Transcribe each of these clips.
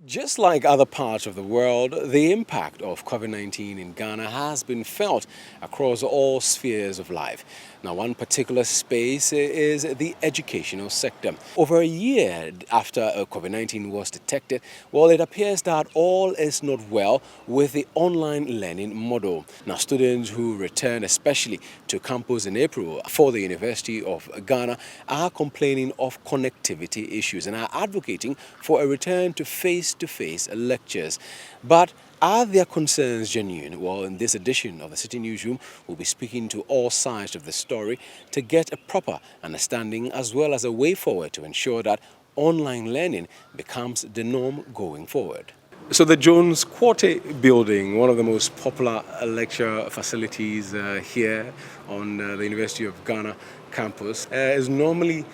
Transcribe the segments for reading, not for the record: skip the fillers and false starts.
Just like other parts of the world, the impact of COVID-19 in Ghana has been felt across all spheres of life. Now, one particular space is the educational sector. Over a year after COVID-19 was detected, well, it appears that all is not well with the online learning model. Now, students who returned especially to campus in April for the University of Ghana are complaining of connectivity issues and are advocating for a return to face-to-face lectures. But are their concerns genuine? Well, in this edition of the Citi Newsroom, we'll be speaking to all sides of the story to get a proper understanding as well as a way forward to ensure that online learning becomes the norm going forward. So the Jones Quarter building, one of the most popular lecture facilities here on the University of Ghana campus, is normally,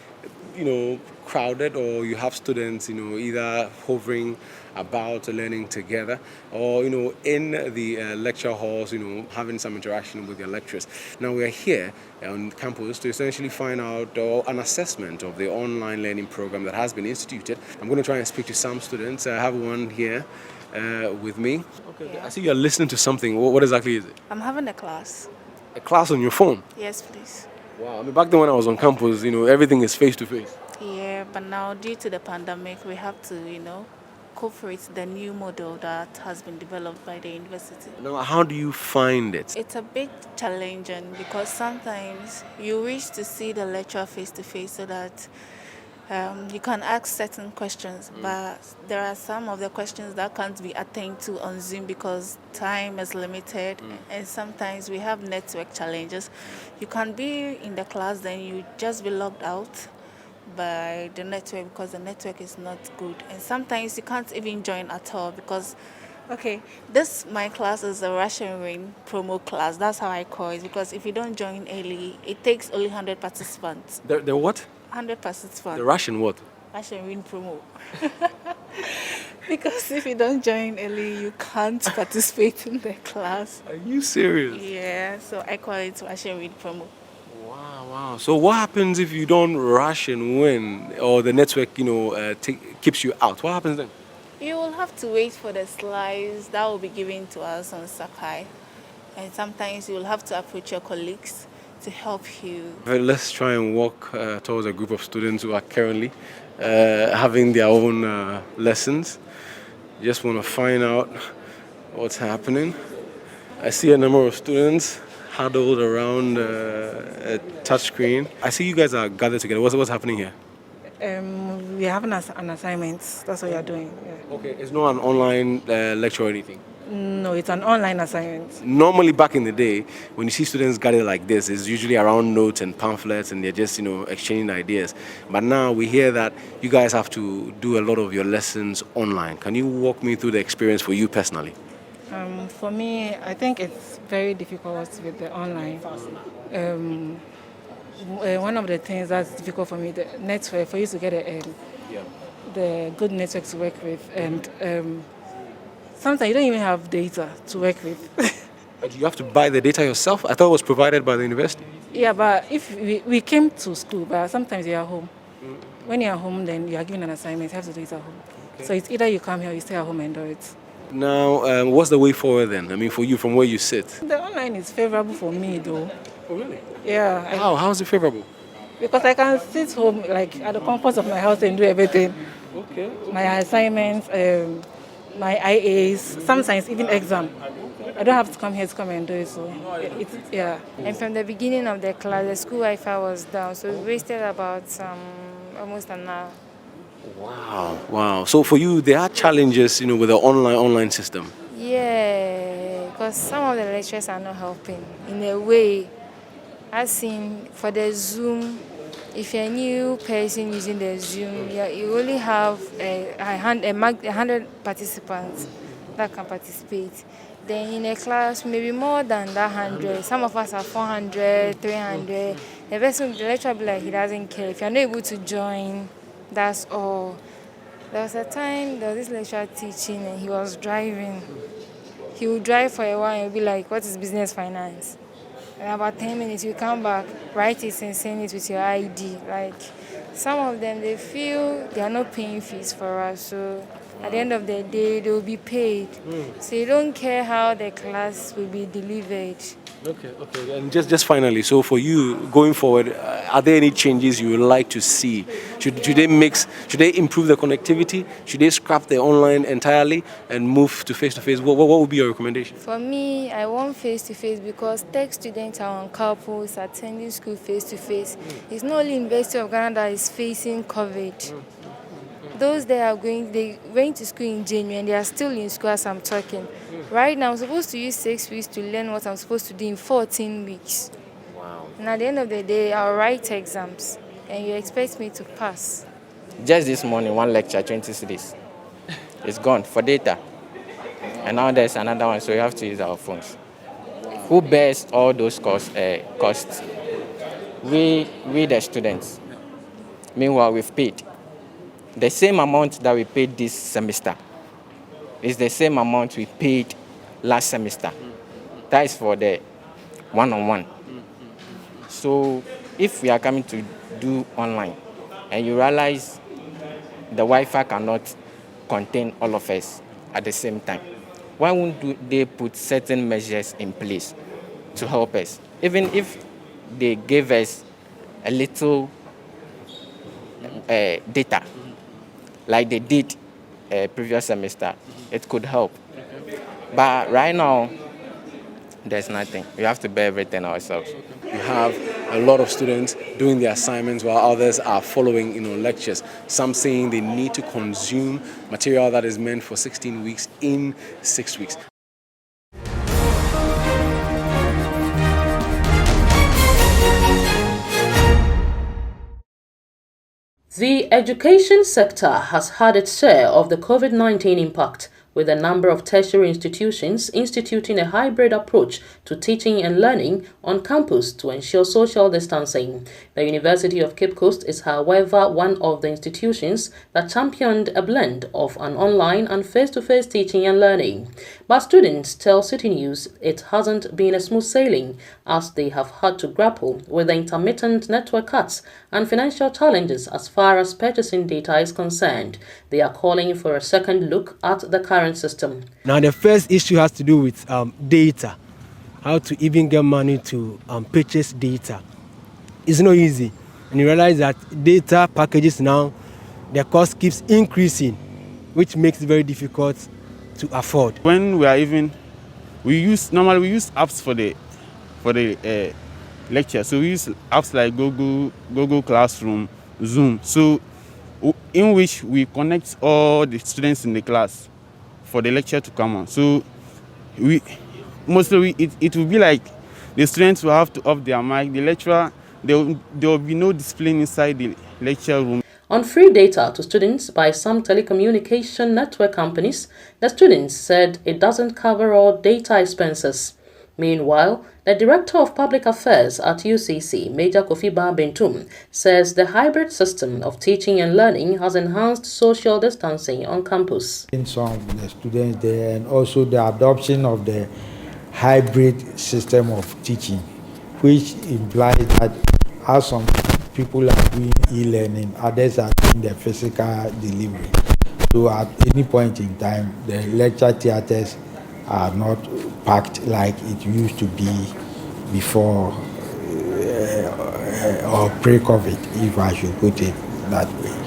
crowded, or you have students, either hovering about learning together, or, in the lecture halls, having some interaction with their lecturers. Now we are here on campus to essentially find out an assessment of the online learning program that has been instituted. I'm going to try and speak to some students. I have one here with me. Okay, yeah. I see you're listening to something. What exactly is it? I'm having a class. A class on your phone? Yes, please. Wow. I mean, back then when I was on campus, everything is face to face. Yeah, but now due to the pandemic, we have to, cope with the new model that has been developed by the university. Now, how do you find it? It's a bit challenging because sometimes you wish to see the lecturer face to face so that you can ask certain questions, but there are some of the questions that can't be attained to on Zoom because time is limited, and sometimes we have network challenges. You can be in the class, then you just be logged out by the network because the network is not good, and sometimes you can't even join at all because my class is a Russian Rain promo class. That's how I call it, because if you don't join early, it takes only 100 participants. The what? 100 participants. The Russian what? Russian Rain promo. Because if you don't join early, you can't participate in the class. Are you serious? Yeah, so I call it Russian Rain promo. Wow. So what happens if you don't rush and win, or the network, keeps you out? What happens then? You will have to wait for the slides that will be given to us on Sakai. And sometimes you will have to approach your colleagues to help you. Let's try and walk towards a group of students who are currently having their own lessons. Just want to find out what's happening. I see a number of students huddled around a touchscreen. I see you guys are gathered together. What's happening here? We have an assignment. That's what we are doing. Yeah. Okay, it's not an online lecture or anything? No, it's an online assignment. Normally, back in the day, when you see students gathered like this, it's usually around notes and pamphlets, and they're just, exchanging ideas. But now we hear that you guys have to do a lot of your lessons online. Can you walk me through the experience for you personally? For me, I think it's very difficult with the online. One of the things that's difficult for me, the network, for you to get the good network to work with, and sometimes you don't even have data to work with. Do you have to buy the data yourself? I thought it was provided by the university. Yeah, but if we came to school, but sometimes you're at home. When you're at home, then you are given an assignment, you have to do it at home. Okay. So it's either you come here or you stay at home and do it. Now, what's the way forward then? I mean, for you, from where you sit? The online is favorable for me, though. Oh, really? Yeah. How is it favorable? Because I can sit home, like, at the comfort of my house and do everything. Okay. My assignments, my IAs, sometimes even exam. I don't have to come here to come and do it, so yeah. And from the beginning of the class, the school Wi-Fi was down, so we wasted about almost an hour. Wow. So for you, there are challenges, with the online system. Yeah, because some of the lectures are not helping. In a way, I've seen for the Zoom, if you're a new person using the Zoom, you only have 100 participants that can participate. Then in a class, maybe more than that 100. Some of us are 400, 300. The lecturer will be like, he doesn't care. If you're not able to join, that's all. There was a time there was this lecturer teaching and he was driving. He would drive for a while and be like, what is business finance? And about 10 minutes, you come back, write it and send it with your ID. Like, some of them, they feel they are not paying fees for us. So At the end of the day, they will be paid. So you don't care how the class will be delivered. Okay. And just finally, so for you going forward, are there any changes you would like to see? Should they improve the connectivity? Should they scrap the online entirely and move to face-to-face? What would be your recommendation? For me, I want face-to-face because tech students are on campus attending school face-to-face. It's not only University of Ghana that is facing COVID. Those they went to school in January and they are still in school as I'm talking. Right now, I'm supposed to use 6 weeks to learn what I'm supposed to do in 14 weeks. Wow. And at the end of the day, I'll write exams and you expect me to pass. Just this morning, one lecture, 20 cedis. It's gone for data. And now there's another one, so we have to use our phones. Who bears all those costs? We the students. Meanwhile, we've paid. The same amount that we paid this semester is the same amount we paid last semester. That is for the one-on-one. So if we are coming to do online and you realize the Wi-Fi cannot contain all of us at the same time, why won't they put certain measures in place to help us? Even if they gave us a little data, like they did previous semester, it could help. But right now, there's nothing. We have to bear everything ourselves. You have a lot of students doing their assignments while others are following, lectures. Some saying they need to consume material that is meant for 16 weeks in 6 weeks. The education sector has had its share of the COVID-19 impact, with a number of tertiary institutions instituting a hybrid approach to teaching and learning on campus to ensure social distancing. The University of Cape Coast is, however, one of the institutions that championed a blend of an online and face-to-face teaching and learning. But students tell Citi News it hasn't been a smooth sailing, as they have had to grapple with the intermittent network cuts and financial challenges as far as purchasing data is concerned. They are calling for a second look at the current system. Now, the first issue has to do with data, how to even get money to purchase data. It's not easy, and you realize that data packages now, the cost keeps increasing, which makes it very difficult to afford. When we are we use apps for the lecture. So we use apps like Google Classroom, Zoom. So in which we connect all the students in the class for the lecture to come on. So it will be like the students will have to off their mic. The lecturer, there will be no display inside the lecture room. On free data to students by some telecommunication network companies, the students said it doesn't cover all data expenses. Meanwhile, the Director of Public Affairs at UCC, Major Kofi Bentum, says the hybrid system of teaching and learning has enhanced social distancing on campus. In some of the students there, and also the adoption of the hybrid system of teaching, which implies that as some people are doing e-learning, others are doing the physical delivery. So at any point in time, the lecture theatres are not packed like it used to be before or pre-COVID, if I should put it that way.